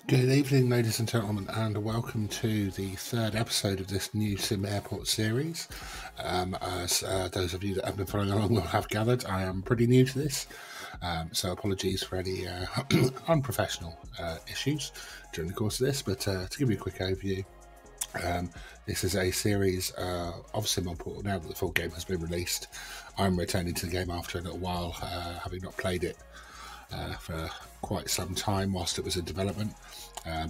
Good evening, ladies and gentlemen, and welcome to the third episode of this new SimAirport series. As those of you that have been following along will have gathered, I am pretty new to this, so apologies for any unprofessional issues during the course of this. But to give you a quick overview, this is a series of SimAirport. Now that the full game has been released, I'm returning to the game after a little while, having not played it for quite some time whilst it was in development,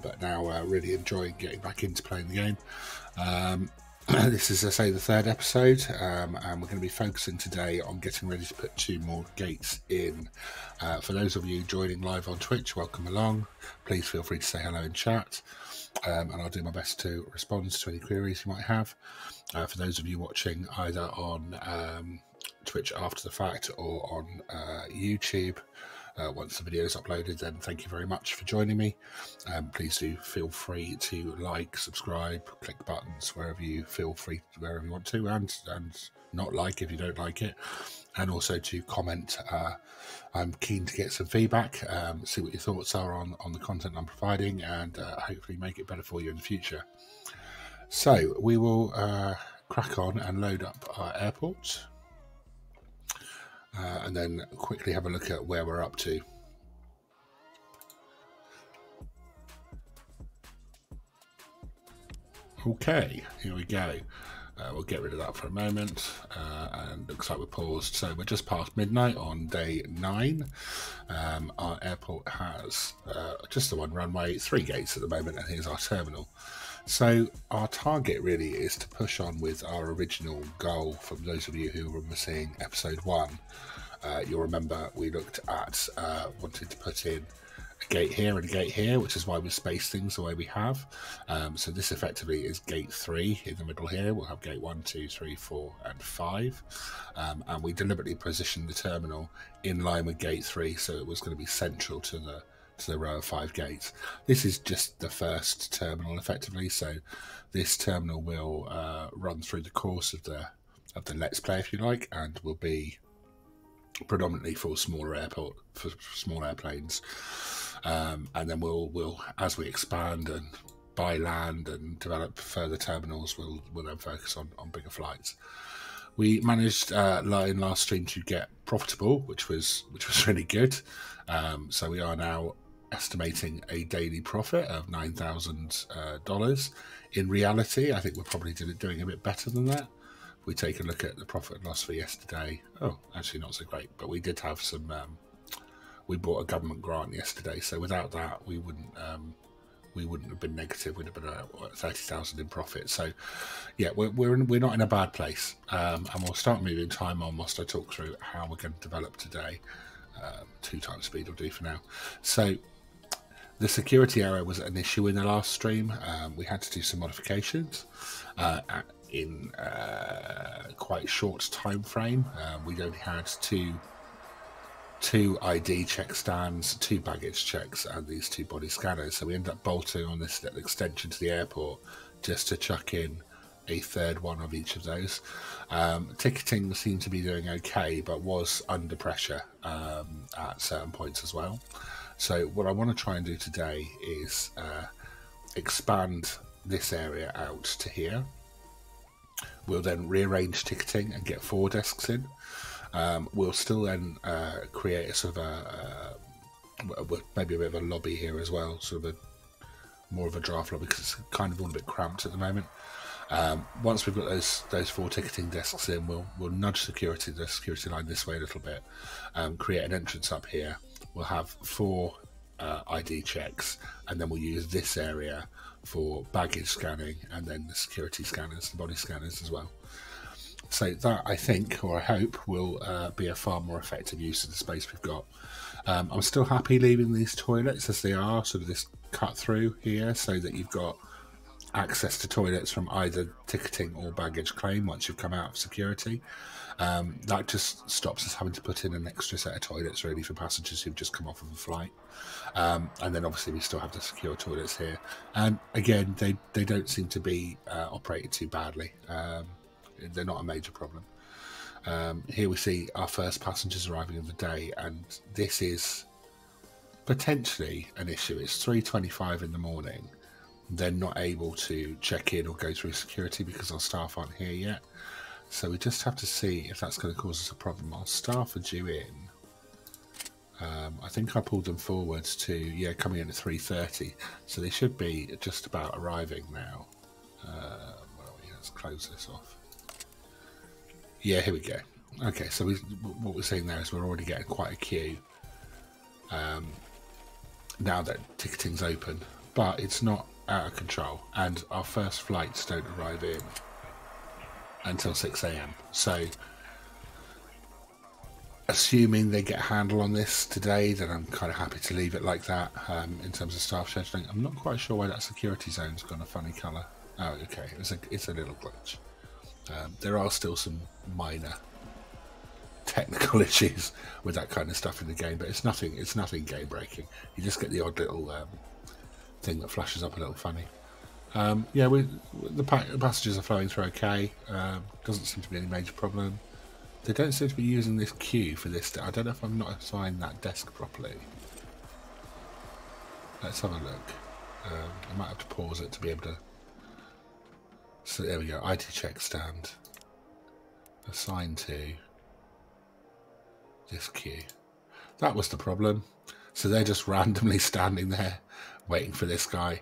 but now really enjoying getting back into playing the game. This is, as I say, the third episode, and we're going to be focusing today on getting ready to put 2 more gates in. For those of you joining live on Twitch, welcome along. Please feel free to say hello in chat, and I'll do my best to respond to any queries you might have. For those of you watching either on Twitch after the fact or on YouTube, once the video is uploaded, then thank you very much for joining me. Please do feel free to like, subscribe, click buttons wherever you want to, and not like if you don't like it, and also to comment. I'm keen to get some feedback, see what your thoughts are on the content I'm providing, and hopefully make it better for you in the future. So we will crack on and load up our airport. And then quickly have a look at where we're up to. Okay, here we go. We'll get rid of that for a moment, and looks like we're paused. So we're just past midnight on day 9. Our airport has just the one runway, 3 gates at the moment, and here's our terminal. So our target really is to push on with our original goal. From those of you who remember seeing episode 1, you'll remember we looked at wanting to put in a gate here and a gate here, which is why we space things the way we have. So this effectively is gate 3 in the middle here. We'll have gate 1, 2, 3, 4 and 5, and we deliberately positioned the terminal in line with gate 3, so it was going to be central to the row of 5 gates. This is just the first terminal effectively, so this terminal will run through the course of the Let's Play, if you like, and will be predominantly for small airplanes, and then we'll as we expand and buy land and develop further terminals, we'll then focus on bigger flights. We managed in last stream to get profitable, which was really good. So we are now estimating a daily profit of $9,000. In reality, I think we're probably doing a bit better than that. If we take a look at the profit and loss for yesterday, actually not so great, but we did have some. We bought a government grant yesterday, so without that, we wouldn't have been negative. We'd have been at 30,000 in profit. So, yeah, we're not in a bad place, and we'll start moving time on whilst I talk through how we're going to develop today. 2 times speed will do for now. So, the security area was an issue in the last stream. We had to do some modifications in quite short time frame. We only had two ID check stands, 2 baggage checks, and these 2 body scanners. So we ended up bolting on this little extension to the airport just to chuck in a 3rd one of each of those. Ticketing seemed to be doing okay, but was under pressure at certain points as well. So what I want to try and do today is expand this area out to here. We'll then rearrange ticketing and get 4 desks in. We'll still then create a sort of maybe a bit of a lobby here as well, sort of more of a draft lobby, because it's kind of all a bit cramped at the moment. Once we've got those 4 ticketing desks in, we'll nudge the security line this way a little bit, create an entrance up here. We'll have 4 ID checks, and then we'll use this area for baggage scanning, and then the security scanners, the body scanners as well. So that, I think, or I hope, will be a far more effective use of the space we've got. I'm still happy leaving these toilets as they are, sort of this cut through here, so that you've got access to toilets from either ticketing or baggage claim once you've come out of security. That just stops us having to put in an extra set of toilets really for passengers who've just come off of a flight. And then obviously we still have the secure toilets here. And again, they don't seem to be operated too badly. They're not a major problem. Here we see our first passengers arriving of the day, and this is potentially an issue. It's 3:25 in the morning. They're not able to check in or go through security because our staff aren't here yet. So we just have to see if that's going to cause us a problem. Our staff are due in. I think I pulled them forwards to, coming in at 3:30. So they should be just about arriving now. Let's close this off. Yeah, here we go. Okay, so what we're seeing there is we're already getting quite a queue now that ticketing's open, but it's not out of control, and our first flights don't arrive in until 6 AM. So assuming they get a handle on this today, then I'm kind of happy to leave it like that in terms of staff scheduling. I'm not quite sure why that security zone's got a funny colour. Oh, okay, it's a little glitch. There are still some minor technical issues with that kind of stuff in the game, but it's nothing game breaking. You just get the odd little thing that flashes up a little funny. The passengers are flowing through okay. Doesn't seem to be any major problem. They don't seem to be using this queue for this. I don't know if I'm not assigned that desk properly. Let's have a look. I might have to pause it to be able to. So there we go. IT check stand. Assigned to this queue. That was the problem. So they're just randomly standing there waiting for this guy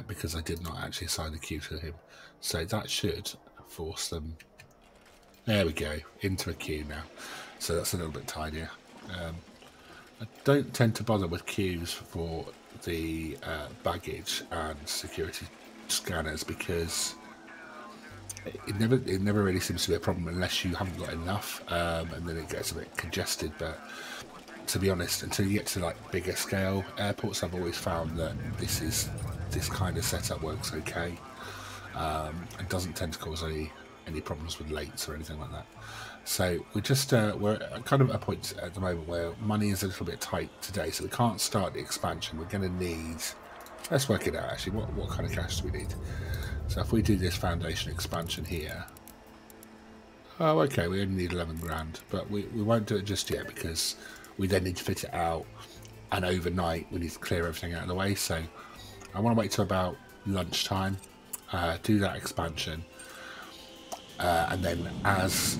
because I did not actually assign the queue to him. So that should force them. There we go, into a queue now. So that's a little bit tidier. I don't tend to bother with queues for the baggage and security scanners because it never really seems to be a problem unless you haven't got enough, and then it gets a bit congested. But to be honest, until you get to like bigger scale airports, I've always found that this kind of setup works okay. It doesn't tend to cause any problems with lates or anything like that. So we're just we're kind of at a point at the moment where money is a little bit tight today, so we can't start the expansion. We're going to need, let's work it out actually, what kind of cash do we need? So if we do this foundation expansion here, oh okay, we only need 11 grand, but we won't do it just yet because we then need to fit it out, and overnight we need to clear everything out of the way. So I want to wait till about lunchtime, do that expansion, and then as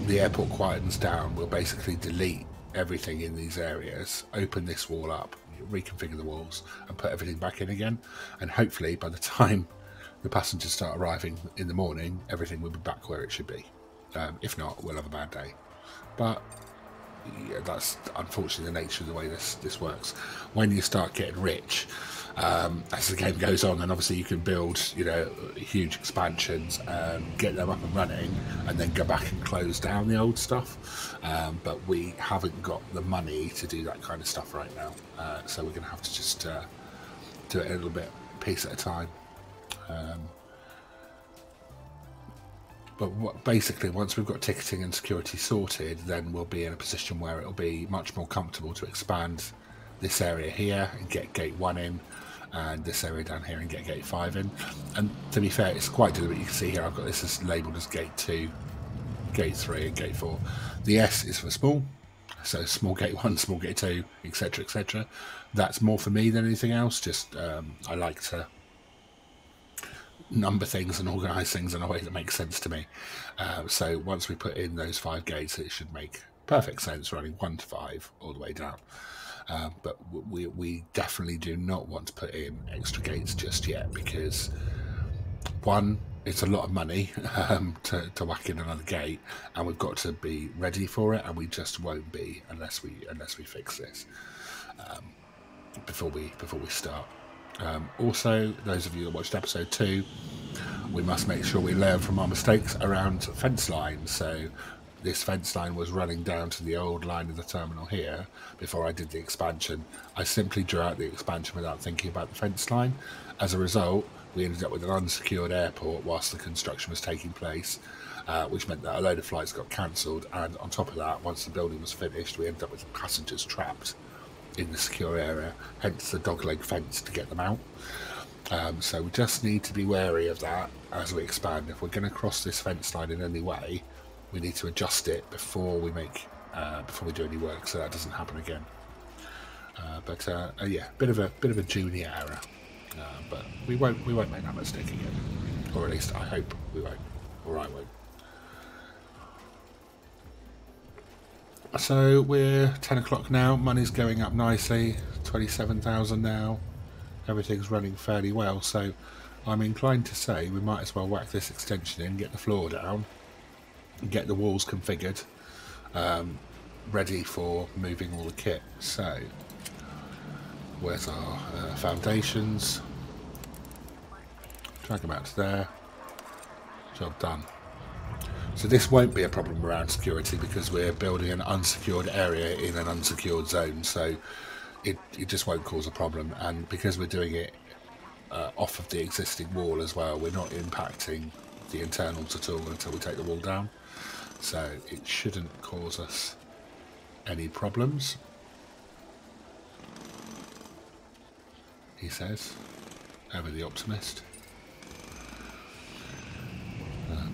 the airport quietens down, we'll basically delete everything in these areas, open this wall up, reconfigure the walls, and put everything back in again. And hopefully by the time the passengers start arriving in the morning, everything will be back where it should be. If not, we'll have a bad day. But yeah, that's unfortunately the nature of the way this works. When you start getting rich, as the game goes on, and obviously you can build, huge expansions, get them up and running, and then go back and close down the old stuff. But we haven't got the money to do that kind of stuff right now, so we're going to have to just do it a little bit, piece at a time. But basically, once we've got ticketing and security sorted, then we'll be in a position where it'll be much more comfortable to expand this area here and get gate 1 in, and this area down here and get gate 5 in. And to be fair, it's quite deliberate. You can see here I've got this as labelled as gate 2, gate 3 and gate 4. The S is for small, so small gate 1, small gate 2, etc, etc. That's more for me than anything else. Just I like to number things and organise things in a way that makes sense to me. So once we put in those 5 gates, it should make perfect sense running 1 to 5 all the way down. But we definitely do not want to put in extra gates just yet, because one, it's a lot of money to whack in another gate, and we've got to be ready for it, and we just won't be unless we fix this before we start. Also, those of you that watched episode 2, we must make sure we learn from our mistakes around fence lines. So this fence line was running down to the old line of the terminal here before I did the expansion. I simply drew out the expansion without thinking about the fence line. As a result, we ended up with an unsecured airport whilst the construction was taking place, which meant that a load of flights got cancelled, and on top of that, once the building was finished, we ended up with passengers trapped in the secure area, hence the dogleg fence to get them out. So we just need to be wary of that as we expand. If we're going to cross this fence line in any way, we need to adjust it before we do any work, so that doesn't happen again. Yeah, bit of a junior error, but we won't make that mistake again, or at least I hope we won't, or I won't. So we're 10 o'clock now. Money's going up nicely. 27,000 now. Everything's running fairly well. So I'm inclined to say we might as well whack this extension in, get the floor down, and get the walls configured, ready for moving all the kit. So where's our foundations? Drag them out to there. Job done. So this won't be a problem around security because we're building an unsecured area in an unsecured zone, so it just won't cause a problem. And because we're doing it off of the existing wall as well, we're not impacting the internals at all until we take the wall down, so it shouldn't cause us any problems, he says, ever the optimist.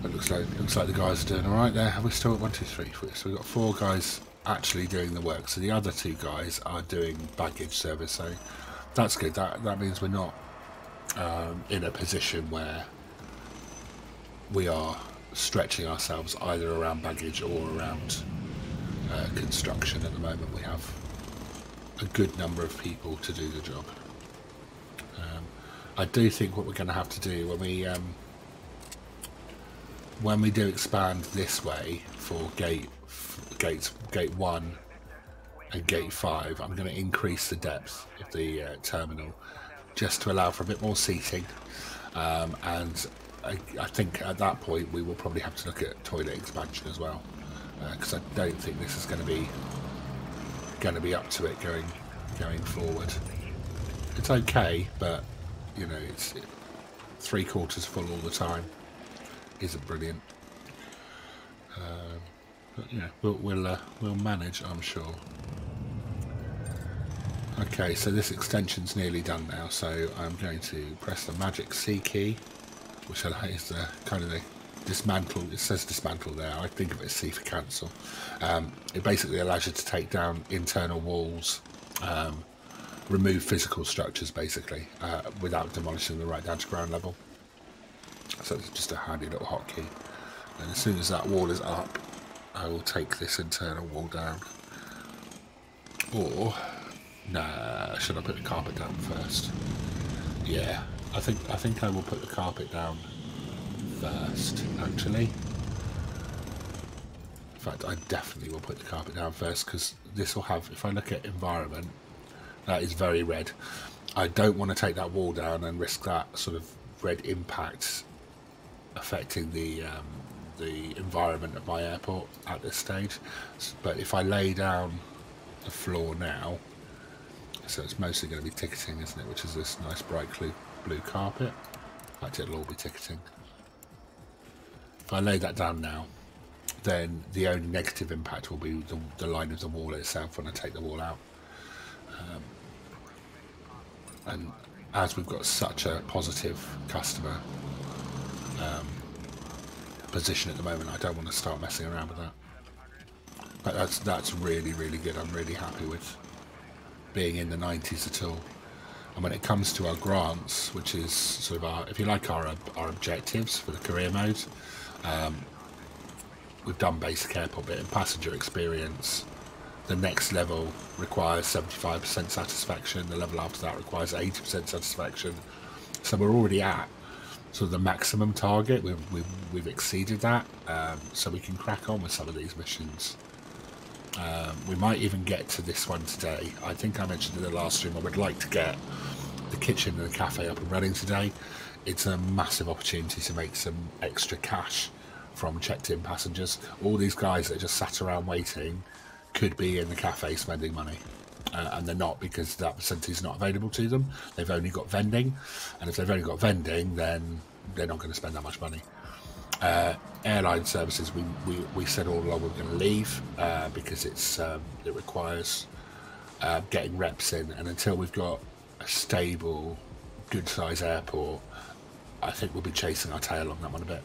But looks like the guys are doing all right there. Have we still got 1, 2, 3, 4? So we've got 4 guys actually doing the work. So the other 2 guys are doing baggage service. So that's good. That means we're not in a position where we are stretching ourselves either around baggage or around construction. At the moment, we have a good number of people to do the job. I do think what we're going to have to do when we do expand this way for gate 1 and gate 5, I'm going to increase the depth of the terminal just to allow for a bit more seating, and I think at that point we will probably have to look at toilet expansion as well, because I don't think this is going to be up to it going forward. It's okay, but you know, it's 3/4 full all the time. Isn't brilliant, but yeah, we'll manage, I'm sure. Okay, so this extension's nearly done now, so I'm going to press the magic C key, which is the kind of the dismantle. It says dismantle there. I think of it as C for cancel. It basically allows you to take down internal walls, remove physical structures, basically, without demolishing them right down to ground level. So it's just a handy little hotkey. And as soon as that wall is up, I will take this internal wall down. Or, nah, should I put the carpet down first? Yeah, I think I will put the carpet down first, actually. In fact, I definitely will put the carpet down first, because this will have, if I look at environment, that is very red. I don't want to take that wall down and risk that sort of red impact affecting the environment of my airport at this stage. But if I lay down the floor now, so it's mostly going to be ticketing, isn't it, which is this nice bright blue carpet. In fact, it'll all be ticketing. If I lay that down now, then the only negative impact will be the line of the wall itself when I take the wall out. And as we've got such a positive customer position at the moment, I don't want to start messing around with that. But that's really, really good. I'm really happy with being in the 90s at all. And when it comes to our grants, which is sort of our, if you like, our objectives for the career mode, we've done basic airport bit and passenger experience. The next level requires 75% satisfaction. The level after that requires 80% satisfaction. So we're already at sort of the maximum target. We've exceeded that, so we can crack on with some of these missions. We might even get to this one today. I think I mentioned in the last stream I would like to get the kitchen and the cafe up and running today. It's a massive opportunity to make some extra cash from checked-in passengers. All these guys that just sat around waiting could be in the cafe spending money, and they're not, because that facility is not available to them. They've only got vending, and if they've only got vending, then they're not going to spend that much money. Airline services, we said all along we're going to leave because it requires getting reps in, and until we've got a stable, good size airport, I think we'll be chasing our tail on that one a bit.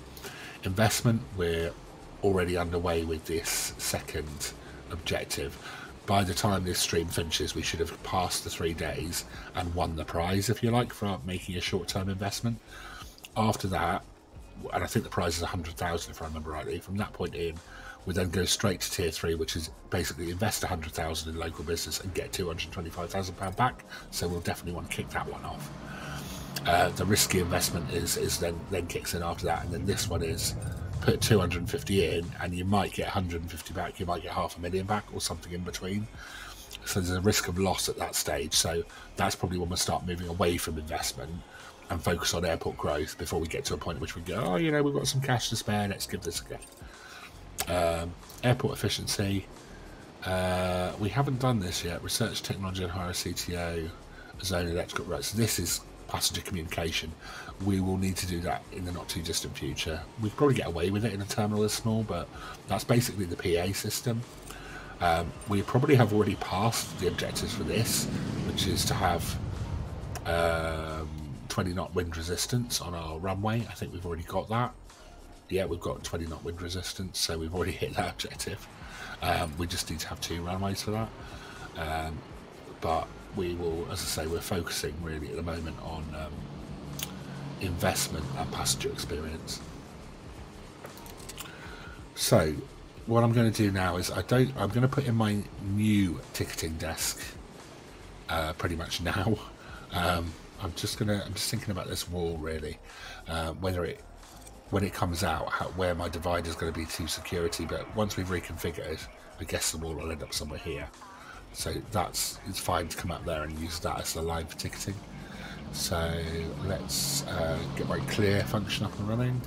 Investment, we're already underway with this second objective. by the time this stream finishes, we should have passed the 3 days and won the prize, if you like, for making a short-term investment. After that, and I think the prize is 100,000 if I remember rightly, from that point in, we then go straight to tier 3, which is basically invest 100,000 in local business and get £225,000 back. So we'll definitely want to kick that one off. The risky investment is then kicks in after that, and then this one is put 250 in and you might get 150 back, you might get $500,000 back or something in between. So there's a risk of loss at that stage. So that's probably when we'll start moving away from investment and focus on airport growth before we get to a point at which we go, oh, you know, we've got some cash to spare, let's give this a go. Airport efficiency, we haven't done this yet. Research technology and hire a CTO, zone electrical routes. So this is passenger communication. We will need to do that in the not too distant future. We could probably get away with it in a terminal this small, but that's basically the PA system. We probably have already passed the objectives for this, which is to have 20 knot wind resistance on our runway. I think we've already got that. Yeah, we've got 20 knot wind resistance, so we've already hit that objective. We just need to have 2 runways for that. But we will, as I say, we're focusing really at the moment on investment and passenger experience. So what I'm going to do now is I'm going to put in my new ticketing desk pretty much now. I'm just thinking about this wall really, when it comes out, where my divider is going to be to security. But once we've reconfigured, I guess the wall will end up somewhere here. So it's fine to come up there and use that as the line for ticketing. So let's get my clear function up and running.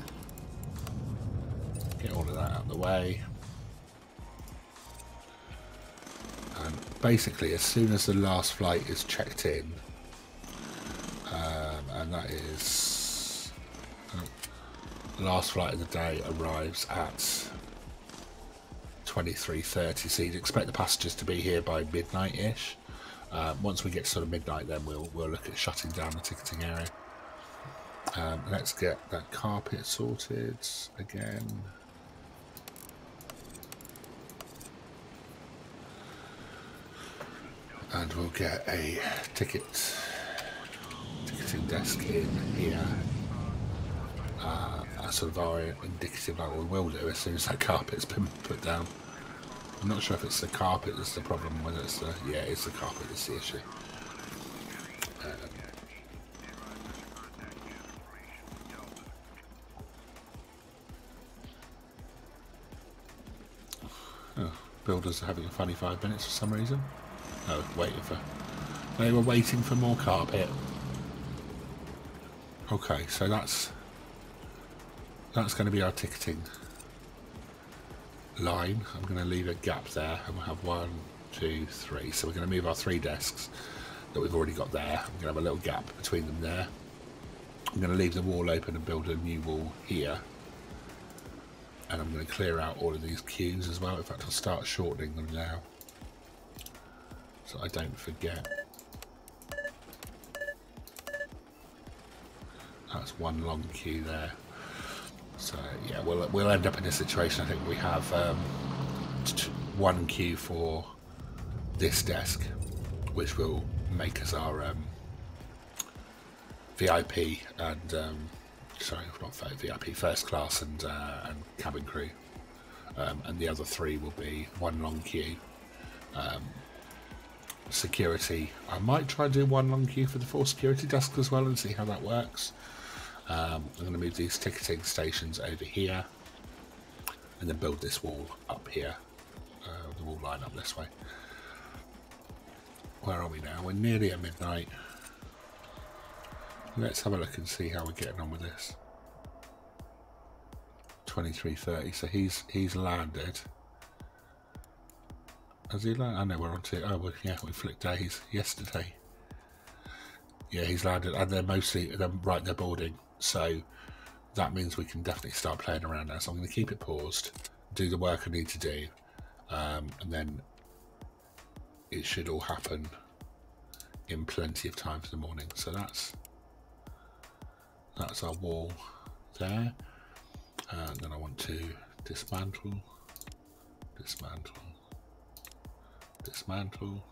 Get all of that out of the way. And basically, as soon as the last flight is checked in, and that is the last flight of the day arrives at 23:30, so you'd expect the passengers to be here by midnight-ish. Once we get to sort of midnight, then we'll look at shutting down the ticketing area. Let's get that carpet sorted again. And we'll get a ticketing desk in here. Sort of our indicative, like we will do as soon as that carpet's been put down. I'm not sure if it's the carpet that's the problem, whether it's the, yeah, it's the carpet that's the issue. Oh, builders are having a funny 5 minutes for some reason. Oh, they were waiting for more carpet. Okay, so that's going to be our ticketing line. I'm going to leave a gap there, and we'll have 1, 2, 3. So we're going to move our 3 desks that we've already got there. I'm going to have a little gap between them there. I'm going to leave the wall open and build a new wall here. And I'm going to clear out all of these queues as well. In fact, I'll start shortening them now, so I don't forget. That's one long queue there. So yeah, we'll end up in a situation. I think we have 1 queue for this desk, which will make us our VIP and sorry, not VIP, first class and cabin crew, and the other 3 will be 1 long queue. Security, I might try and do 1 long queue for the 4 security desks as well and see how that works. I'm going to move these ticketing stations over here and then build this wall up here, the wall line up this way. Where are we now? We're nearly at midnight. Let's have a look and see how we're getting on with this. 23:30, so he's landed. Has he landed? I know we're on to, oh well, yeah, we flicked days yesterday. Yeah, he's landed, and they're boarding. So that means we can definitely start playing around now. So I'm going to keep it paused, do the work I need to do, and then it should all happen in plenty of time for the morning. So that's our wall there. And then I want to dismantle, Dismantle.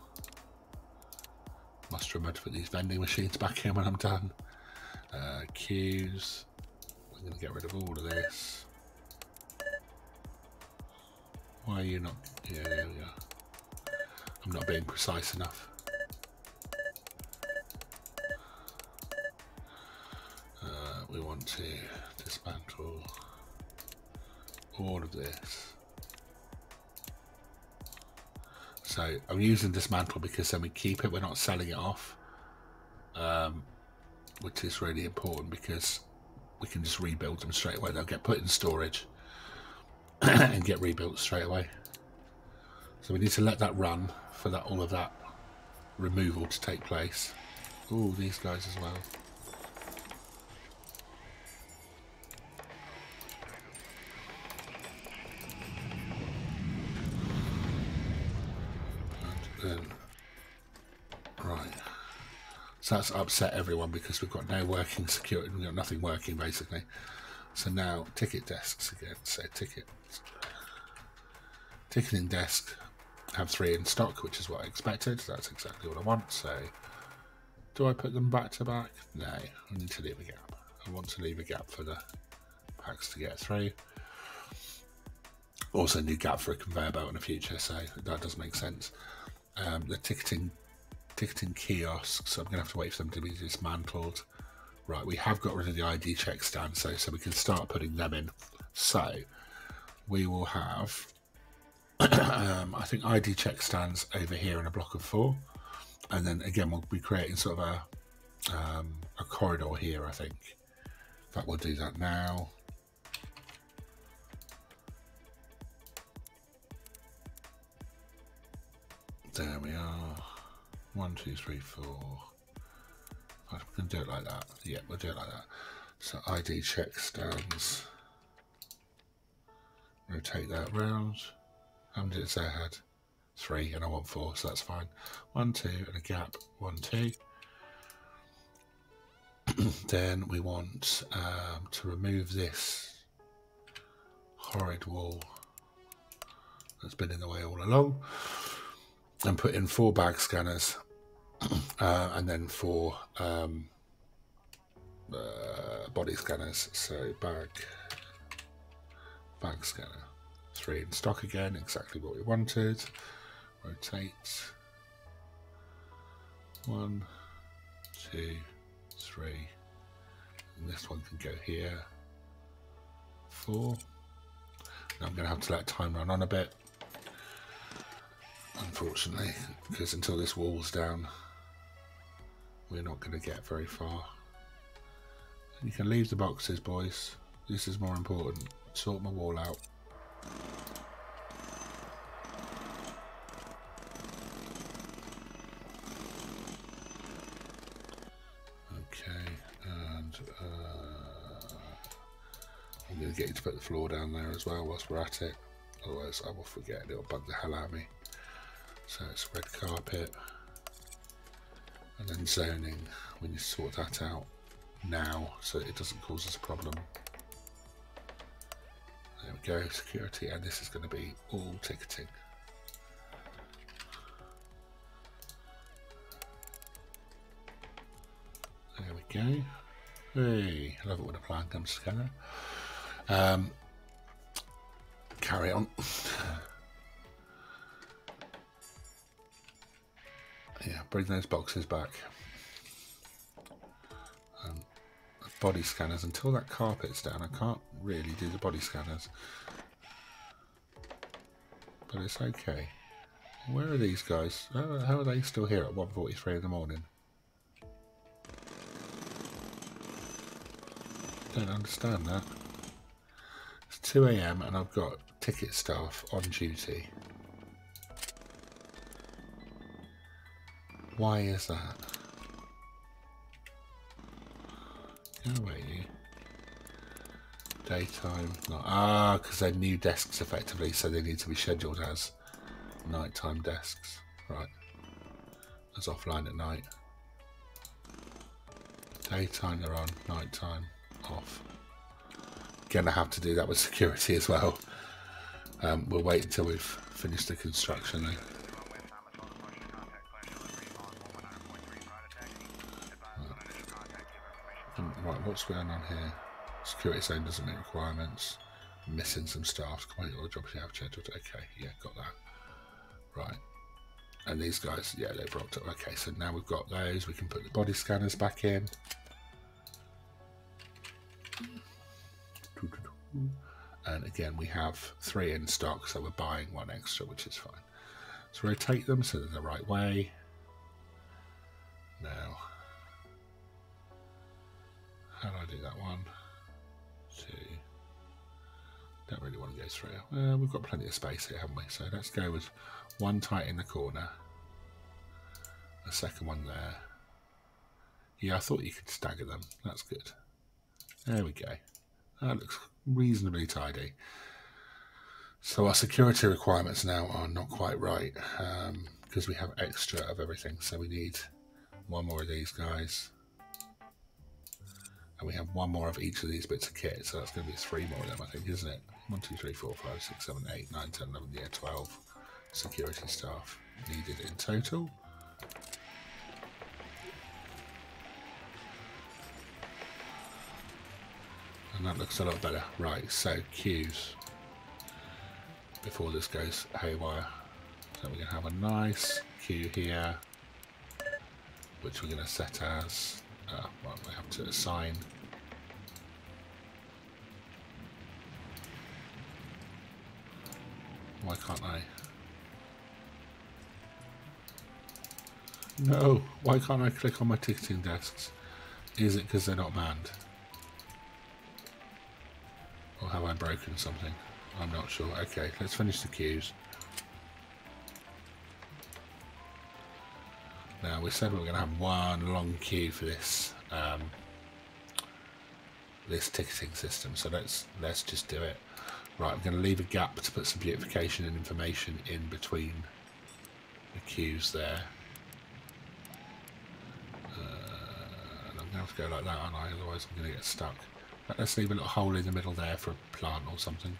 Must remember to put these vending machines back in when I'm done. Queues. I'm going to get rid of all of this. Why are you not? Yeah, there we go. I'm not being precise enough. We want to dismantle all of this. So I'm using dismantle because then we keep it, we're not selling it off, which is really important because we can just rebuild them straight away. They'll get put in storage and get rebuilt straight away. So we need to let that run for that all of that removal to take place. Oh, these guys as well. Right, so that's upset everyone because we've got no working security, we've got nothing working basically. So now ticket desks again, so ticketing desk, have 3 in stock, which is what I expected. That's exactly what I want. So do I put them back to back? No, I need to leave a gap. I want to leave a gap for the packs to get through. Also need gap for a conveyor belt in the future, so that does make sense. The ticketing kiosks, so I'm going to have to wait for them to be dismantled. Right, we have got rid of the ID check stands, so we can start putting them in. So we will have, I think ID check stands over here in a block of 4, and then again we'll be creating sort of a corridor here. I think that we'll do that now. There we are. 1, 2, 3, 4. We can do it like that. Yeah, we'll do it like that. So ID check stands. Rotate that round. How many did it say I had? 3, and I want 4, so that's fine. 1, 2, and a gap. 1, 2. Then we want to remove this horrid wall that's been in the way all along, and put in 4 bag scanners, and then 4 body scanners. So bag scanner, 3 in stock again, exactly what we wanted. Rotate. 1, 2, 3, and this one can go here. 4. Now I'm going to have to let time run on a bit, unfortunately, because until this wall's down, we're not going to get very far. You can leave the boxes, boys. This is more important. Sort my wall out. Okay, and I'm going to get you to put the floor down there as well whilst we're at it. Otherwise I will forget, it'll bug the hell out of me. So it's red carpet, and then zoning. We need to sort that out now so it doesn't cause us a problem. There we go, security, and this is going to be all ticketing. There we go. Hey, I love it when a plan comes together. Carry on. Yeah, bring those boxes back. Body scanners, until that carpet's down, I can't really do the body scanners. But it's okay. Where are these guys? How are they still here at 1:43 in the morning? Don't understand that. It's 2 AM and I've got ticket staff on duty. Why is that? Go away, you. Daytime. Not, because they're new desks effectively, so they need to be scheduled as nighttime desks. Right. That's offline at night. Daytime they're on, nighttime off. Gonna have to do that with security as well. We'll wait until we've finished the construction though. Right, what's going on here? Security zone doesn't meet requirements. Missing some staff. Complete all the jobs you have scheduled. Okay, yeah, got that. Right. And these guys, yeah, they've rocked up. Okay, so now we've got those. We can put the body scanners back in. And again, we have 3 in stock, so we're buying 1 extra, which is fine. So rotate them so they're the right way. Now, how do I do that? 1, 2. Don't really want to go through. We've got plenty of space here, haven't we? So let's go with 1 tight in the corner. A second one there. Yeah, I thought you could stagger them. That's good. There we go. That looks reasonably tidy. So our security requirements now are not quite right because we have extra of everything. So we need 1 more of these guys. And we have 1 more of each of these bits of kit. So that's going to be 3 more of them, I think, isn't it? 1, 2, 3, 4, 5, 6, 7, 8, 9, 10, 11, yeah, 12 security staff needed in total. And that looks a lot better. Right, so queues. Before this goes haywire. So we're going to have a nice queue here, which we're going to set as, well, we have to assign. Why can't I? No, why can't I click on my ticketing desks? Is it because they're not manned? Or have I broken something? I'm not sure. Okay, let's finish the queues. Now, we said we were going to have 1 long queue for this this ticketing system, so let's just do it. Right, I'm going to leave a gap to put some beautification and information in between the queues there. And I'm going to have to go like that, aren't I? Otherwise I'm going to get stuck. But let's leave a little hole in the middle there for a plant or something.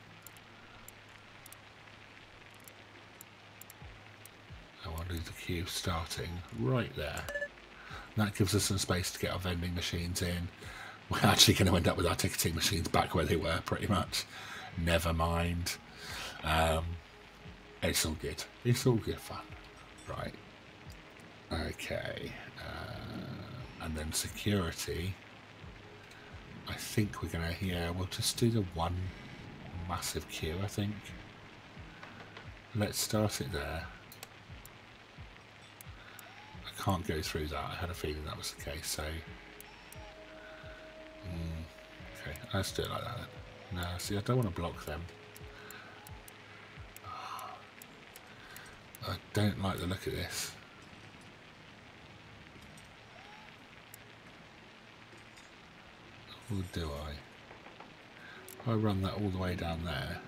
I want to do the queue starting right there. That gives us some space to get our vending machines in. We're actually going to end up with our ticketing machines back where they were, pretty much. Never mind. It's all good. It's all good fun. Right. Okay. And then security. I think we're going to, yeah, we'll just do the 1 massive queue, I think. Let's start it there. I can't go through that. I had a feeling that was the case, so... okay, let's do it like that then. No, see, I don't want to block them. I don't like the look of this. Or do I? If I run that all the way down there,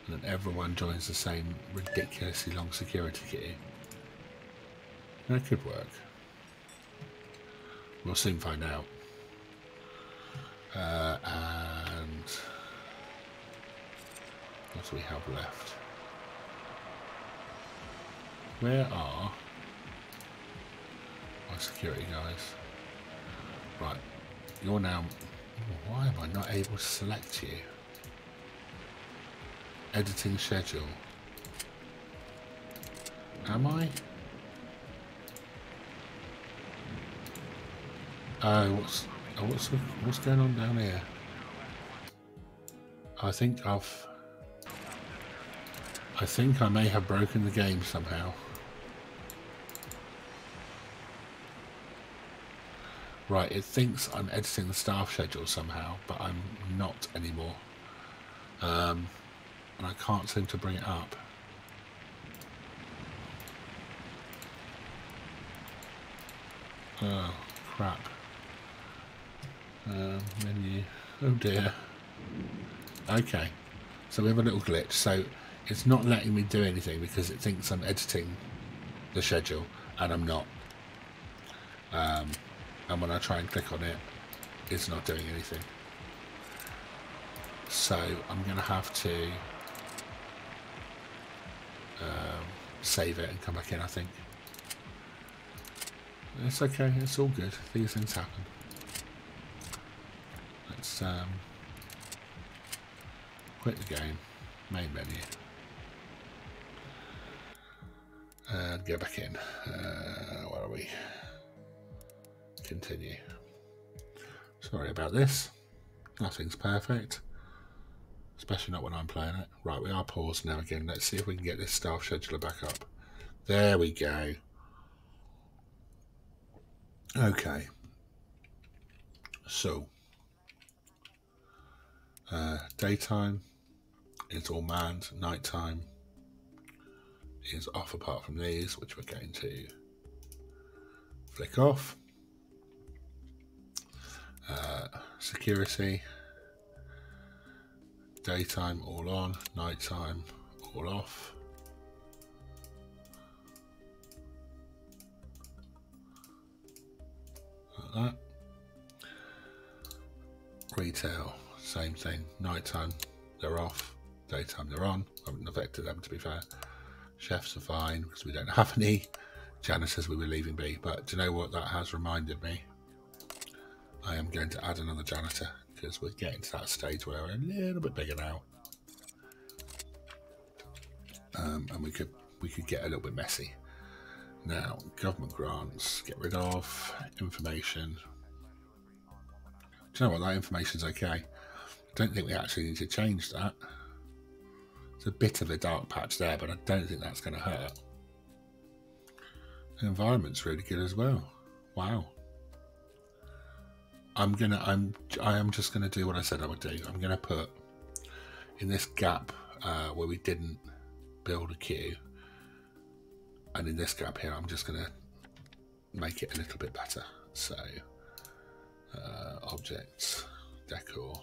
and then everyone joins the same ridiculously long security queue, that could work. We'll soon find out. And what do we have left? Where are my security guys? Right, you're now... Why am I not able to select you? Editing schedule. Am I? Oh, what's going on down here? I think I may have broken the game somehow. Right, it thinks I'm editing the staff schedule somehow, but I'm not anymore. And I can't seem to bring it up. Oh, crap. Menu. Oh dear. Okay, so we have a little glitch. So it's not letting me do anything because it thinks I'm editing the schedule, and I'm not. And when I try and click on it, it's not doing anything. So I'm going to have to save it and come back in, I think. It's okay, it's all good. These things happen. let's quit the game, main menu, and go back in. Where are we? Continue. Sorry about this. Nothing's perfect, especially not when I'm playing it. Right, we are paused now again. Let's see if we can get this staff scheduler back up. There we go. Okay. So, daytime is all manned. Nighttime is off apart from these, which we're going to flick off. Security, daytime all on, nighttime all off. Like that. Retail, same thing. Nighttime they're off, daytime they're on. I haven't affected them, to be fair. Chefs are fine because we don't have any. Janitors we were leaving be, but do you know what that has reminded me? I am going to add another janitor because we're getting to that stage where we're a little bit bigger now, and we could get a little bit messy. Now, government grants, get rid of information. Do you know what? That information's okay. I don't think we actually need to change that. It's a bit of a dark patch there, but I don't think that's going to hurt. The environment's really good as well. Wow. I am just gonna do what I said I would do. I'm gonna put in this gap where we didn't build a queue, and in this gap here, I'm just gonna make it a little bit better. So, objects, decor.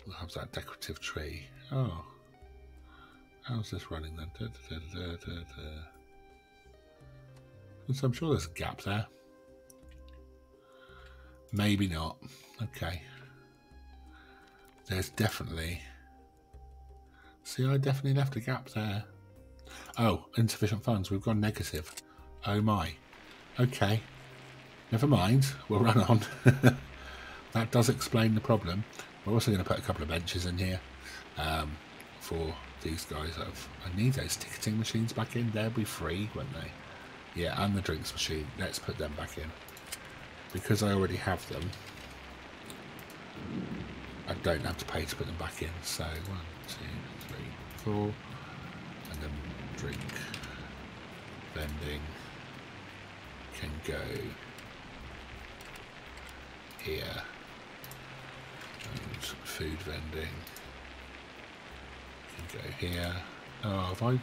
We'll have that decorative tree. Oh, how's this running then? So I'm sure there's a gap there. Maybe not. Okay. There's definitely... See, I definitely left a gap there. Oh, insufficient funds. We've gone negative. Oh my. Okay. Never mind. We'll run on. That does explain the problem. We're also going to put a couple of benches in here for these guys. I need those ticketing machines back in. They'll be free, won't they? Yeah, and the drinks machine. Let's put them back in. Because I already have them, I don't have to pay to put them back in. So 1, 2, 3, 4, and then drink, vending can go here, and food vending can go here. Oh,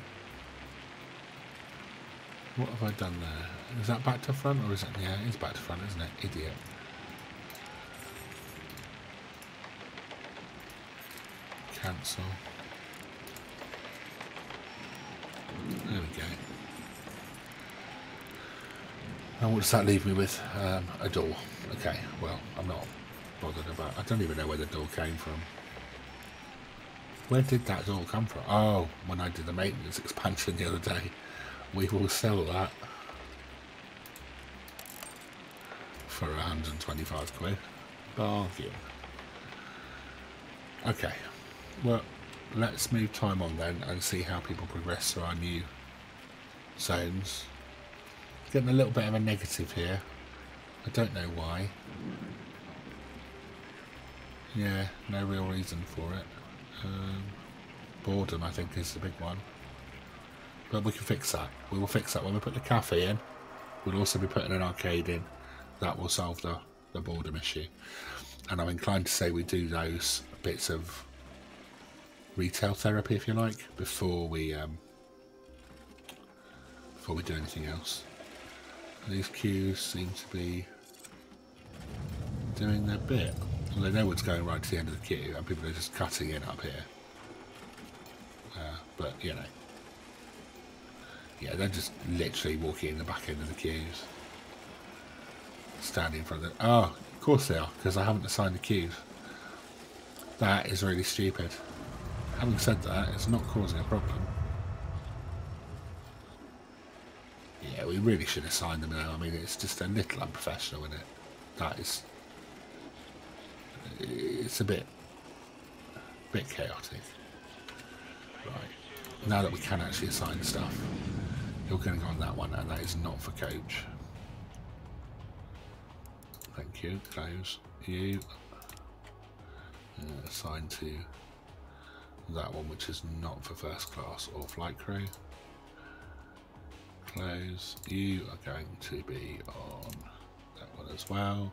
what have I done there? Is that back to front or is it? Yeah, it is back to front, isn't it? Idiot. Cancel. There we go. And what does that leave me with? A door. Okay, well, I'm not bothered about... I don't even know where the door came from. Where did that door come from? Oh, when I did the maintenance expansion the other day. We will sell that for 125 quid. Bargain. Okay, well, let's move time on then and see how people progress through our new zones. Getting a little bit of a negative here. I don't know why. Yeah, no real reason for it. Boredom, I think, is the big one. But we can fix that. We will fix that when we put the cafe in. We'll also be putting an arcade in. That will solve the boredom issue. And I'm inclined to say we do those bits of retail therapy, if you like, before we do anything else. These queues seem to be doing their bit. Well, they know what's going right to the end of the queue, and people are just cutting in up here. But, you know. Yeah, they're just literally walking in the back end of the queues. Standing in front of the... Oh, of course they are, because I haven't assigned the queues. That is really stupid. Having said that, it's not causing a problem. Yeah, we really should assign them now. I mean, it's just a little unprofessional, isn't it? That is it's a bit chaotic. Right, now that we can actually assign stuff, you're going to go on that one, and that is not for coach. Thank you. Close. You assign to that one, which is not for first class or flight crew. Close. You are going to be on that one as well,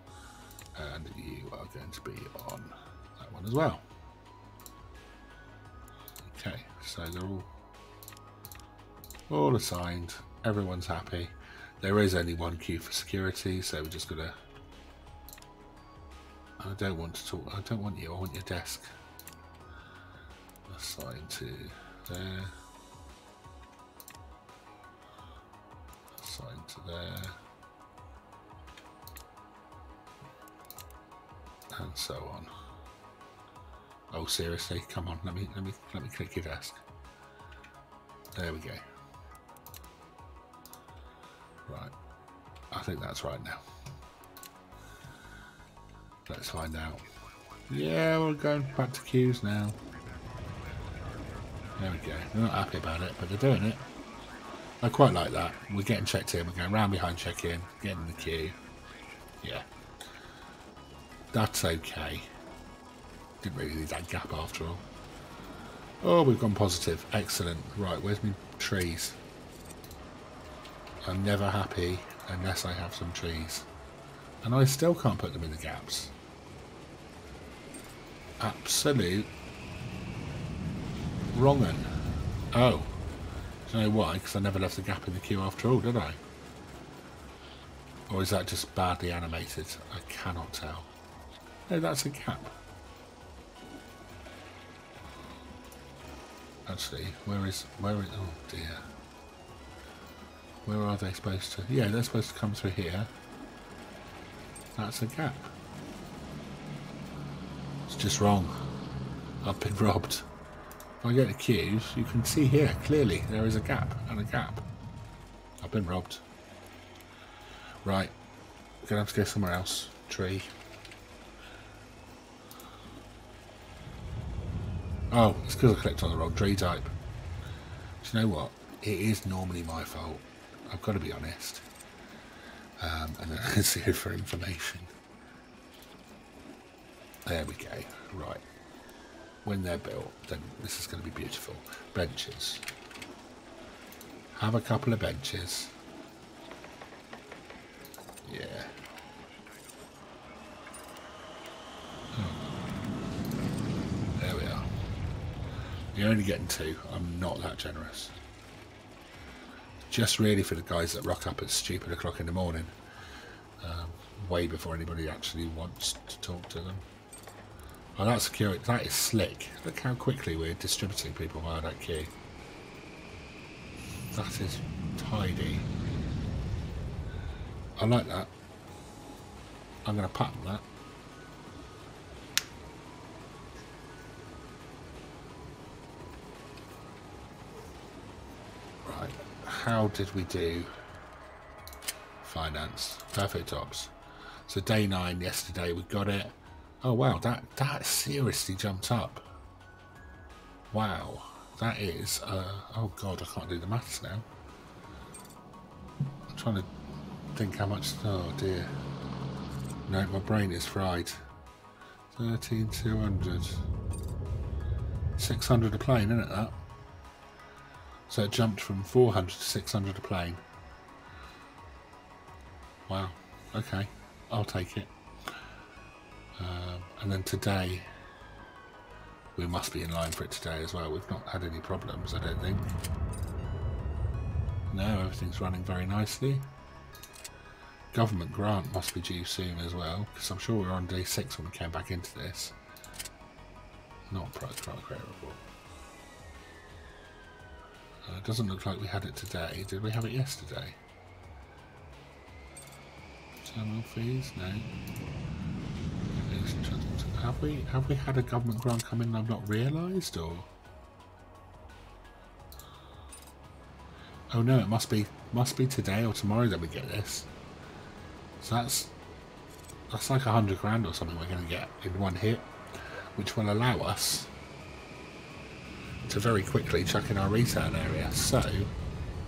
and you are going to be on that one as well. Okay, so they're all assigned. Everyone's happy. There is only one queue for security, so we're just gonna. I don't want to talk. I don't want you. I want your desk. Assign to there. Assign to there. And so on. Oh seriously, come on, let me click your desk. There we go. Right. I think that's right now. Let's find out. Yeah, we're going back to queues now. There we go. They're not happy about it, but they're doing it. I quite like that. We're getting checked in, we're going round behind check-in, getting in the queue. Yeah. That's okay. Didn't really need that gap after all. Oh, we've gone positive. Excellent. Right, where's my trees? I'm never happy unless I have some trees. And I still can't put them in the gaps. Absolute wrong'un. Oh. Do you know why? Because I never left the gap in the queue after all, did I? Or is that just badly animated? I cannot tell. No, that's a gap. Actually, where is, oh dear. Where are they supposed to? Yeah, they're supposed to come through here. That's a gap. It's just wrong. I've been robbed. If I get the queues, you can see here, clearly, there is a gap and a gap. I've been robbed. Right. Gonna have to go somewhere else. Tree. Oh, it's because I clicked on the wrong tree type. Do you know what? It is normally my fault. I've got to be honest. And then it's here for information. There we go. Right. When they're built, then this is going to be beautiful. Benches. Have a couple of benches. Yeah. There we are. You're only getting two. I'm not that generous. Just really for the guys that rock up at stupid o'clock in the morning. Way before anybody actually wants to talk to them. Oh, that's security. That is slick. Look how quickly we're distributing people via that queue. That is tidy. I like that. I'm going to pattern that. Right. How did we do finance? Perfect ops. So day 9 yesterday, we got it. Oh wow, that seriously jumped up. Wow, that is, oh god, I can't do the maths now. I'm trying to think how much, oh dear. No, my brain is fried. 13,200. 600 a plane, isn't it that? So it jumped from 400 to 600 a plane. Wow, okay, I'll take it. And then today, we must be in line for it today as well. We've not had any problems, I don't think. No, everything's running very nicely. Government grant must be due soon as well, because I'm sure we were on day 6 when we came back into this. Not price grant credit report. It doesn't look like we had it today. Did we have it yesterday? Terminal fees? No. Have we had a government grant come in and I've not realised, or? Oh no, it must be today or tomorrow that we get this. So that's That's like 100 grand or something we're going to get in one hit, which will allow us to very quickly chuck in our return area. So,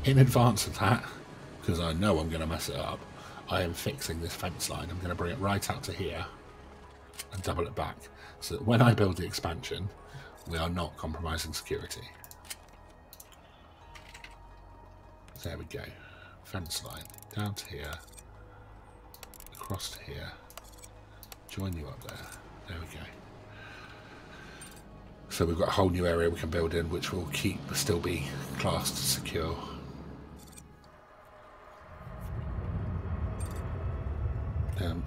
in advance of that, because I know I'm going to mess it up, I am fixing this fence line. I'm going to bring it right out to here and double it back, so that when I build the expansion, we are not compromising security. There we go. Fence line down to here, across to here, join you up there. There we go. So we've got a whole new area we can build in, which will still be classed secure.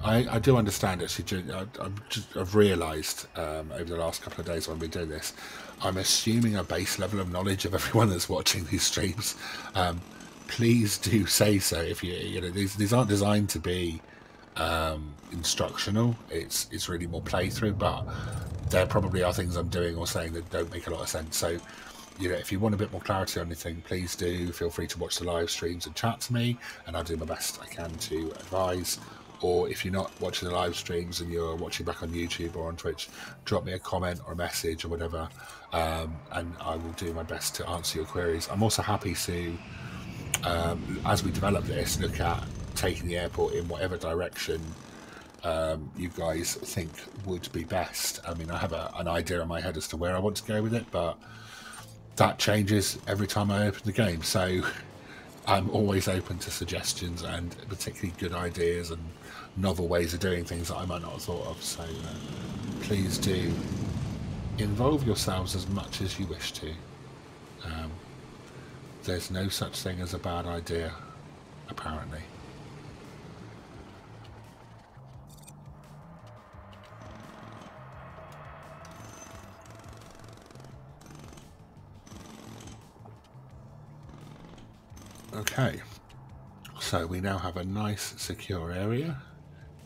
I do understand, actually. I've realised over the last couple of days when we do this, I'm assuming a base level of knowledge of everyone that's watching these streams. Please do say so. If you know, these aren't designed to be instructional. It's really more playthrough, but there probably are things I'm doing or saying that don't make a lot of sense. So, you know, if you want a bit more clarity on anything, please do feel free to watch the live streams and chat to me, and I'll do my best I can to advise. Or if you're not watching the live streams and you're watching back on YouTube or on Twitch, drop me a comment or a message or whatever, and I will do my best to answer your queries. I'm also happy to, as we develop this, look at taking the airport in whatever direction you guys think would be best. I mean, I have an idea in my head as to where I want to go with it, but that changes every time I open the game. So I'm always open to suggestions and particularly good ideas and novel ways of doing things that I might not have thought of. So please do involve yourselves as much as you wish to. There's no such thing as a bad idea, apparently. Okay, so we now have a nice secure area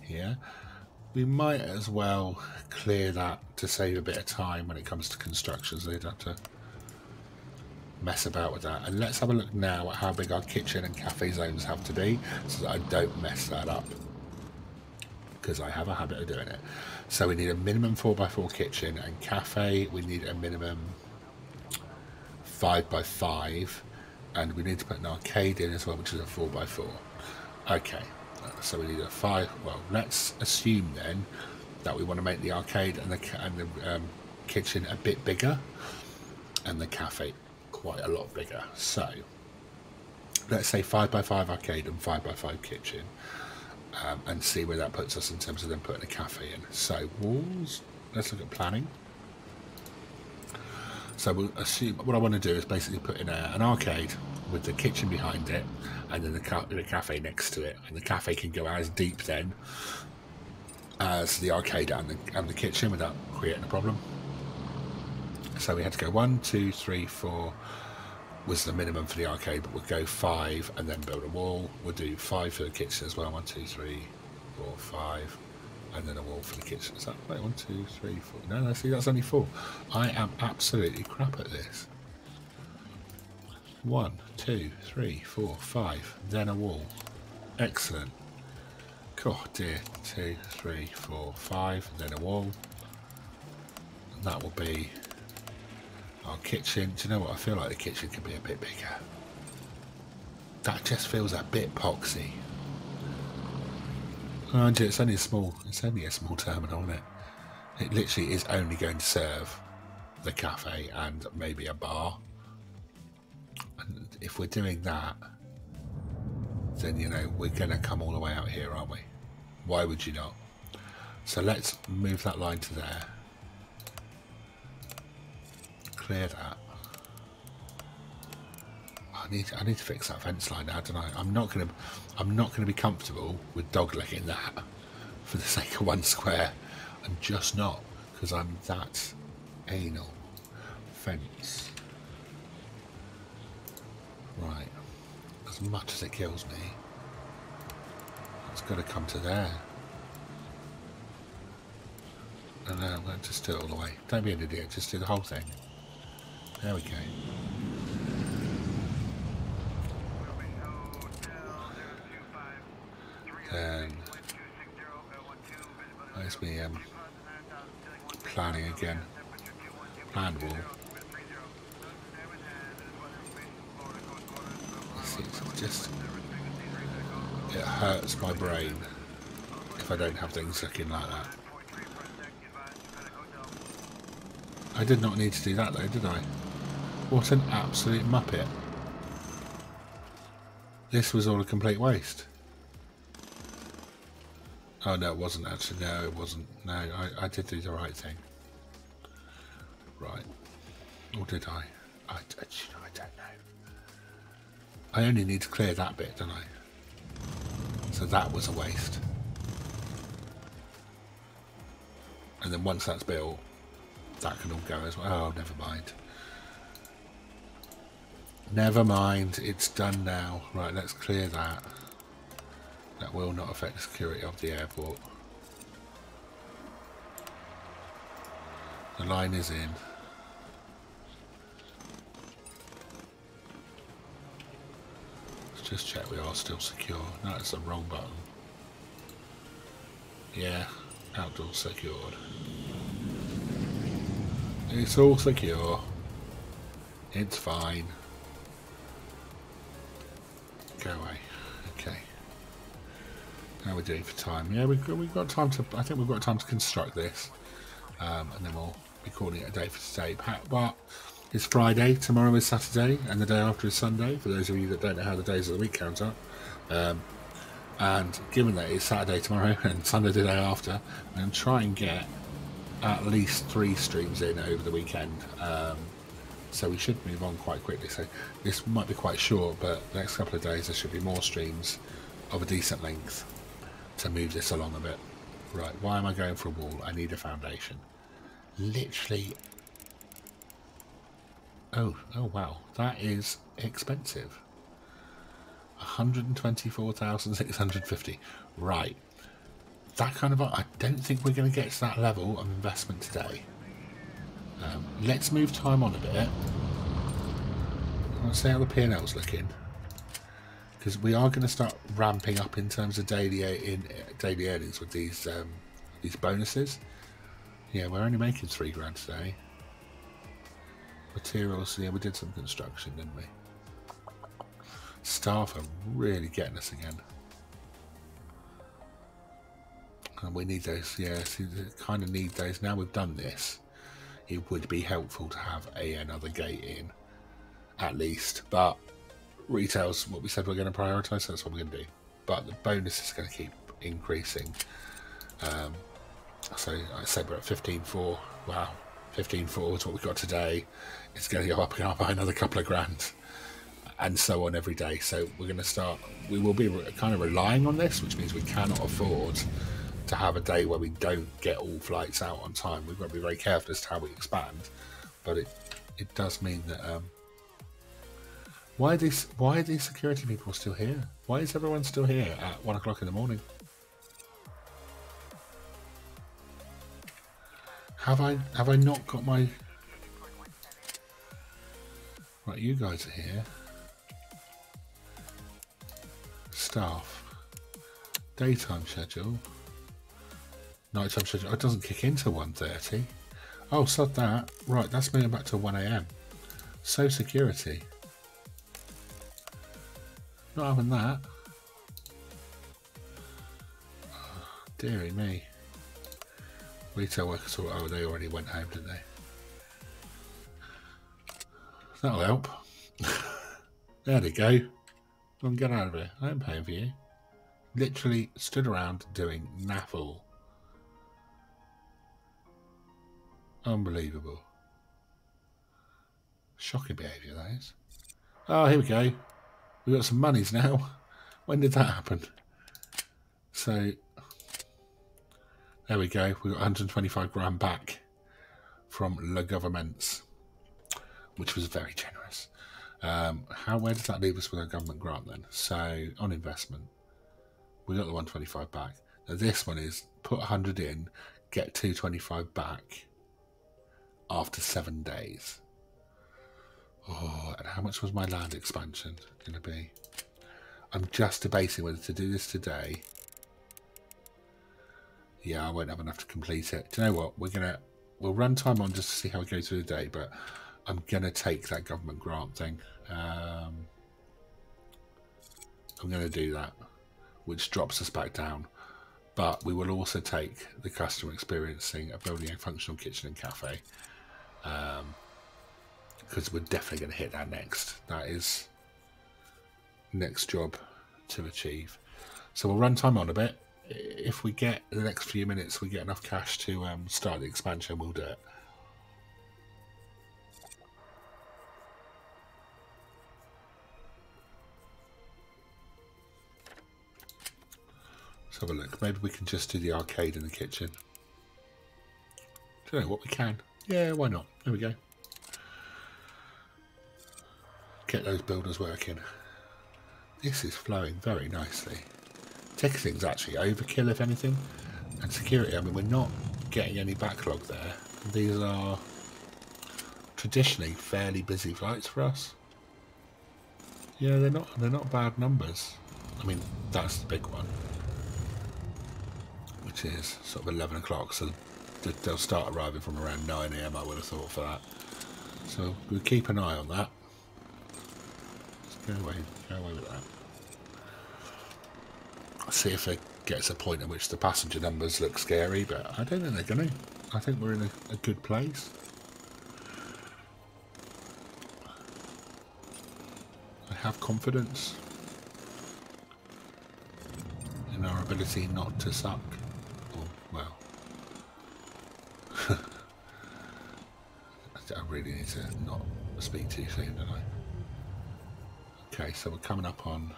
here. We might as well clear that to save a bit of time when it comes to construction, so you don't have to mess about with that. And let's have a look now at how big our kitchen and cafe zones have to be, so that I don't mess that up, because I have a habit of doing it. So we need a minimum 4x4 kitchen, and cafe we need a minimum 5x5. And we need to put an arcade in as well, which is a 4x4. Okay, so we need a 5. Well, let's assume then that we want to make the arcade and the kitchen a bit bigger, and the cafe quite a lot bigger. So let's say 5x5 arcade and 5x5 kitchen, and see where that puts us in terms of then putting a cafe in. So walls. Let's look at planning. So we'll assume what I want to do is basically put in an arcade with the kitchen behind it, and then the cafe next to it, and the cafe can go as deep then as the arcade and the kitchen without creating a problem. So we had to go 1, 2, 3, 4 was the minimum for the arcade, but we'll go 5 and then build a wall. We'll do 5 for the kitchen as well. 1, 2, 3, 4, 5. And then a wall for the kitchen. Is that right? 1, 2, 3, 4. No, see, that's only 4. I am absolutely crap at this. 1, 2, 3, 4, 5. Then a wall. Excellent. God dear. 2, 3, 4, 5. Then a wall. And that will be our kitchen. Do you know what? I feel like the kitchen could be a bit bigger. That just feels a bit poxy. It's only a small terminal, isn't it? It literally is only going to serve the cafe and maybe a bar. And if we're doing that, then, you know, we're going to come all the way out here, aren't we? Why would you not? So let's move that line to there. Clear that. I need to fix that fence line now, don't I? I'm not gonna be comfortable with doglegging that for the sake of 1 square. I'm just not, because I'm that anal. Fence. Right. As much as it kills me, it's got to come to there. And now I'm going to just do it all the way. Don't be an idiot. Just do the whole thing. There we go. Then Where's me planning again? Plan wall. It's just, it hurts my brain if I don't have things looking like that. I did not need to do that though, did I? What an absolute muppet. This was all a complete waste. Oh no, it wasn't actually. No, it wasn't. No, I did do the right thing. Right. Or did I? I don't know. I only need to clear that bit, don't I? So that was a waste. And then once that's built, that can all go as well. Oh, never mind. Never mind, it's done now. Right, let's clear that. That will not affect the security of the airport. The line is in. Let's just check we are still secure. No, it's the wrong button. Yeah, outdoor secured. It's all secure. It's fine. Go away. Okay. How are we doing for time? Yeah, we've got time to. I think we've got time to construct this, and then we'll be calling it a day for today. But it's Friday. Tomorrow is Saturday, and the day after is Sunday. For those of you that don't know how the days of the week count up, and given that it's Saturday tomorrow and Sunday the day after, I'm going to try and get at least 3 streams in over the weekend. So we should move on quite quickly. So this might be quite short, but the next couple of days there should be more streams of a decent length to move this along a bit. Right, why am I going for a wall? I need a foundation. Literally. Oh wow, that is expensive. 124,650. Right. That kind of, I don't think we're going to get to that level of investment today. Let's move time on a bit. I want to see how the P&L's looking, because we are going to start ramping up in terms of daily earnings with these bonuses. Yeah, we're only making £3 today. Materials, yeah, we did some construction, didn't we? Staff are really getting us again. And we need those, yeah, so kind of need those. Now we've done this, it would be helpful to have another gate in, at least. But retail's what we said we're going to prioritise, so that's what we're going to do. But the bonus is going to keep increasing. So I said we're at 15.4. Wow, 15.4 is what we've got today. It's going to go up and up by another couple of grand, and so on every day. So we're going to start, we will be kind of relying on this, which means we cannot afford to have a day where we don't get all flights out on time. We've got to be very careful as to how we expand, but it does mean that why are these security people still here? Why is everyone still here at 1 o'clock in the morning? Have I not got my... Right, you guys are here. Staff. Daytime schedule. Nighttime schedule. It doesn't kick into 1:30. Oh, sod that. Right, that's moving back to 1 AM. So security. Not having that. Oh, dearie me. Retail workers, oh, they already went home, didn't they? That'll help. There they go. Go and get out of here. I ain't paying for you. Literally stood around doing naffle. Unbelievable. Shocking behaviour, that is. Oh, here we go. We've got some monies now. When did that happen? So, there we go. We got 125 grand back from Le Governments, which was very generous. Where does that leave us with our government grant then? So, on investment, we got the 125 back. Now this one is put 100 in, get 225 back after 7 days. Oh, and how much was my land expansion going to be? I'm just debating whether to do this today. Yeah, I won't have enough to complete it. Do you know what? We'll run time on just to see how we go through the day, but I'm gonna take that government grant thing. I'm gonna do that, which drops us back down. But we will also take the customer experiencing a building a functional kitchen and cafe, because we're definitely going to hit that next. That is next job to achieve. So we'll run time on a bit. If we get the next few minutes, we get enough cash to start the expansion, we'll do it. Let's have a look. Maybe we can just do the arcade in the kitchen. Do you know what we can? Yeah, why not? There we go. Get those builders working. This is flowing very nicely. Ticketing's actually overkill, if anything. And security, I mean, we're not getting any backlog there. These are traditionally fairly busy flights for us. Yeah, they're not bad numbers. I mean, that's the big one, which is sort of 11 o'clock, so they'll start arriving from around 9 AM, I would have thought, for that. So we'll keep an eye on that. Let's go away with that. See if it gets a point at which the passenger numbers look scary, but I don't think they're going to. I think we're in a good place. I have confidence in our ability not to suck. Or, well, I really need to not speak too soon, don't I? Okay, so we're coming up on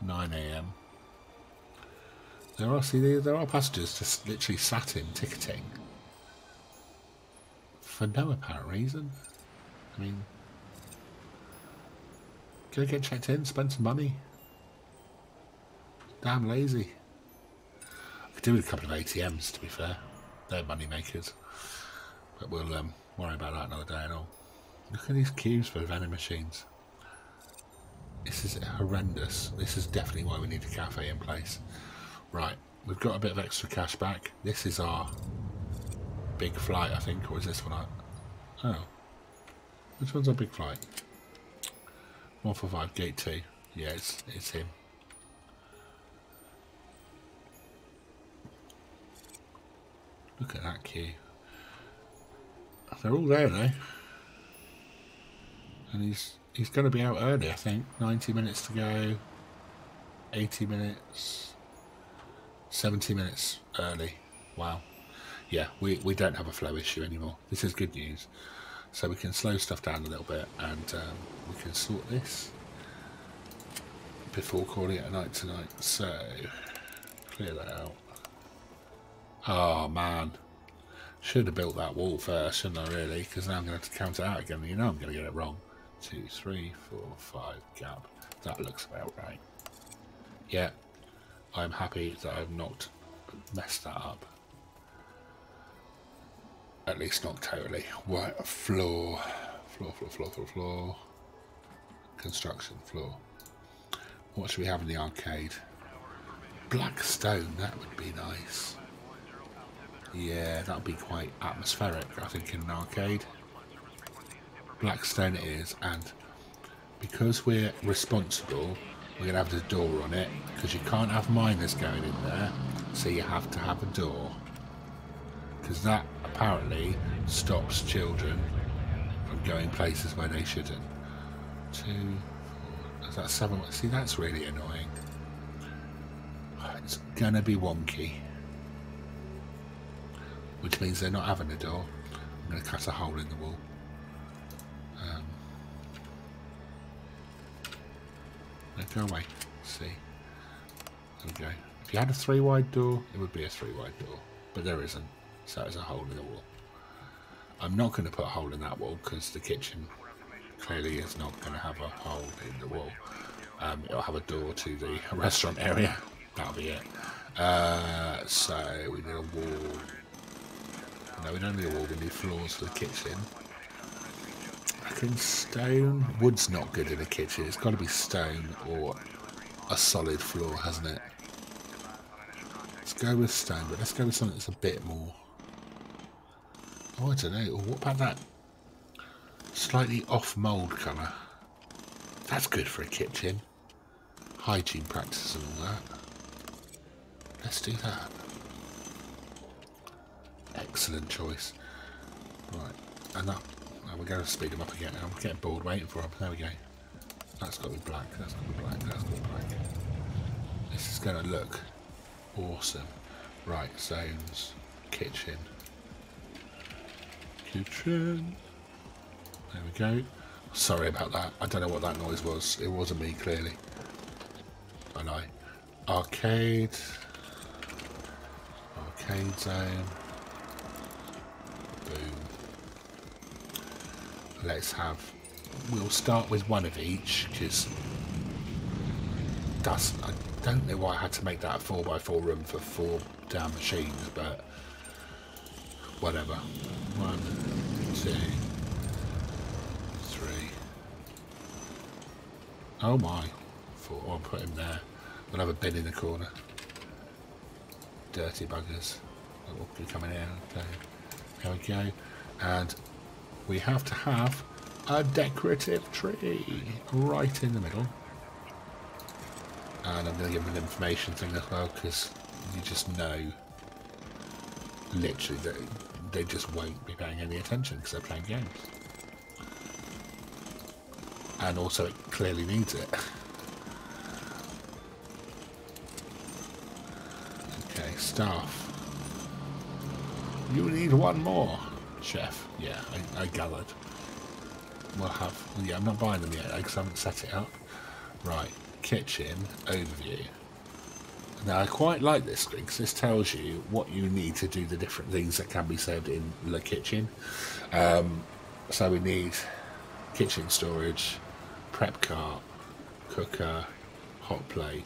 9 AM. There are passengers just literally sat in ticketing for no apparent reason. I mean, go get checked in, spend some money. Damn lazy. I could do with a couple of ATMs, to be fair. They're money makers. But we'll worry about that another day and all. Look at these queues for vending machines. This is horrendous. This is definitely why we need a cafe in place. Right, we've got a bit of extra cash back. This is our big flight, I think, or is this one? Oh, which one's our big flight? 145, gate 2. Yeah, it's him. Look at that queue. They're all there though, and he's going to be out early, I think. 90 minutes to go. 80 minutes. 70 minutes early. Wow. Yeah, we don't have a flow issue anymore. This is good news. So we can slow stuff down a little bit, and we can sort this before calling it a night tonight. So, clear that out. Oh, man. Should have built that wall first, shouldn't I, really? Because now I'm going to have to count it out again. You know I'm going to get it wrong. 2, 3, 4, 5, gap. That looks about right. Yeah. I'm happy that I've not messed that up. At least not totally. Right, floor. Construction floor. What should we have in the arcade? Black stone, that would be nice. Yeah, that would be quite atmospheric, I think, in an arcade. Black stone it is, and because we're responsible, we're going to have the door on it, because you can't have miners going in there, so you have to have a door. Because that apparently stops children from going places where they shouldn't. 2, 4, is that 7? See, that's really annoying. It's going to be wonky. Which means they're not having a door. I'm going to cut a hole in the wall. Go away. See. There we go. If you had a 3-wide door, it would be a 3-wide door. But there isn't. So it's a hole in the wall. I'm not going to put a hole in that wall because the kitchen clearly is not going to have a hole in the wall. It'll have a door to the restaurant area. That'll be it. So we need a wall. No, we don't need a wall. We need floors for the kitchen. I reckon stone. Wood's not good in a kitchen. It's got to be stone or a solid floor, hasn't it? Let's go with stone, but let's go with something that's a bit more... Oh, I don't know. What about that slightly off mould colour? That's good for a kitchen. Hygiene practices and all that. Let's do that. Excellent choice. Right, and up. Oh, we're going to speed them up again. I'm getting bored waiting for them. There we go. That's got to be black. That's got to be black. That's got to be black. This is going to look awesome. Right, zones, kitchen. Kitchen. There we go. Sorry about that. I don't know what that noise was. It wasn't me, clearly. I know. Arcade. Arcade zone. Boom. Let's have... We'll start with one of each, because... I don't know why I had to make that a 4x4 room for 4 damn machines, but... Whatever. 1, 2... 3. Oh my. 4. I'll put him there. We'll have a bin in the corner. Dirty buggers. That will be coming in. Okay. There we go. And we have to have a decorative tree right in the middle. And I'm going to give them an information thing as well, because you just know literally that they just won't be paying any attention because they're playing games. And also it clearly needs it. Okay, staff. You need one more, chef. Yeah, I gathered. We'll have... Yeah, I'm not buying them yet because I haven't set it up. Right, kitchen overview. Now, I quite like this screen because this tells you what you need to do, the different things that can be served in the kitchen. So we need kitchen storage, prep cart, cooker, hot plate,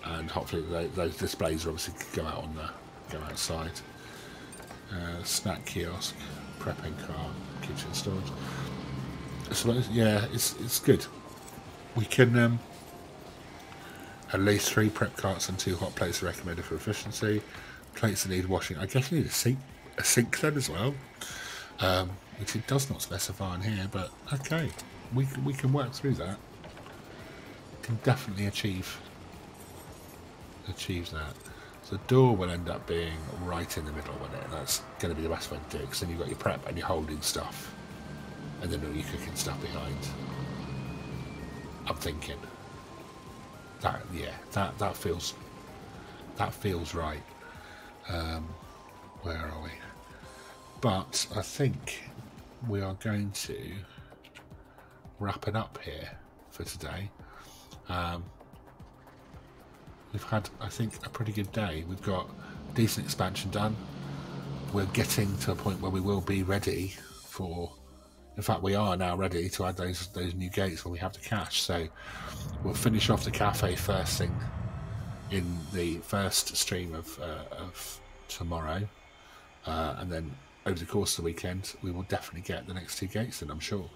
and hopefully those displays are obviously go out on go outside. Snack kiosk, prepping cart, kitchen storage. So yeah, it's good. We can at least 3 prep carts and 2 hot plates are recommended for efficiency. Plates that need washing. I guess you need a sink then as well, which it does not specify in here. But okay, we can work through that. Can definitely achieve that. So the door will end up being right in the middle, won't it? That's going to be the best way to do it, because then you've got your prep and your holding stuff, and then all your cooking stuff behind. I'm thinking that, yeah, that feels right. Where are we? But I think we are going to wrap it up here for today. We've had, I think, a pretty good day. We've got decent expansion done. We're getting to a point where we will be ready for... In fact, we are now ready to add those new gates when we have the cash. So we'll finish off the cafe first thing in the first stream of tomorrow. And then over the course of the weekend, we will definitely get the next 2 gates in, I'm sure.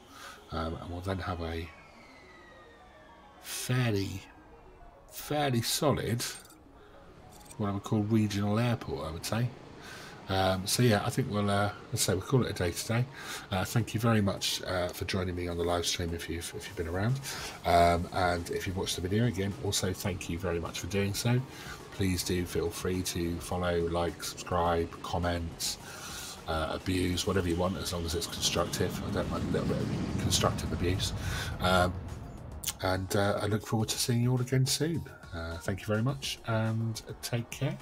And we'll then have a fairly solid, what I would call regional airport, I would say. So yeah, I think we'll let's say we'll call it a day today. Thank you very much for joining me on the live stream if you've been around, and if you've watched the video again, also thank you very much for doing so. Please do feel free to follow, like, subscribe, comment, abuse, whatever you want, as long as it's constructive. I don't mind a little bit of constructive abuse. And I look forward to seeing you all again soon. Thank you very much, and take care.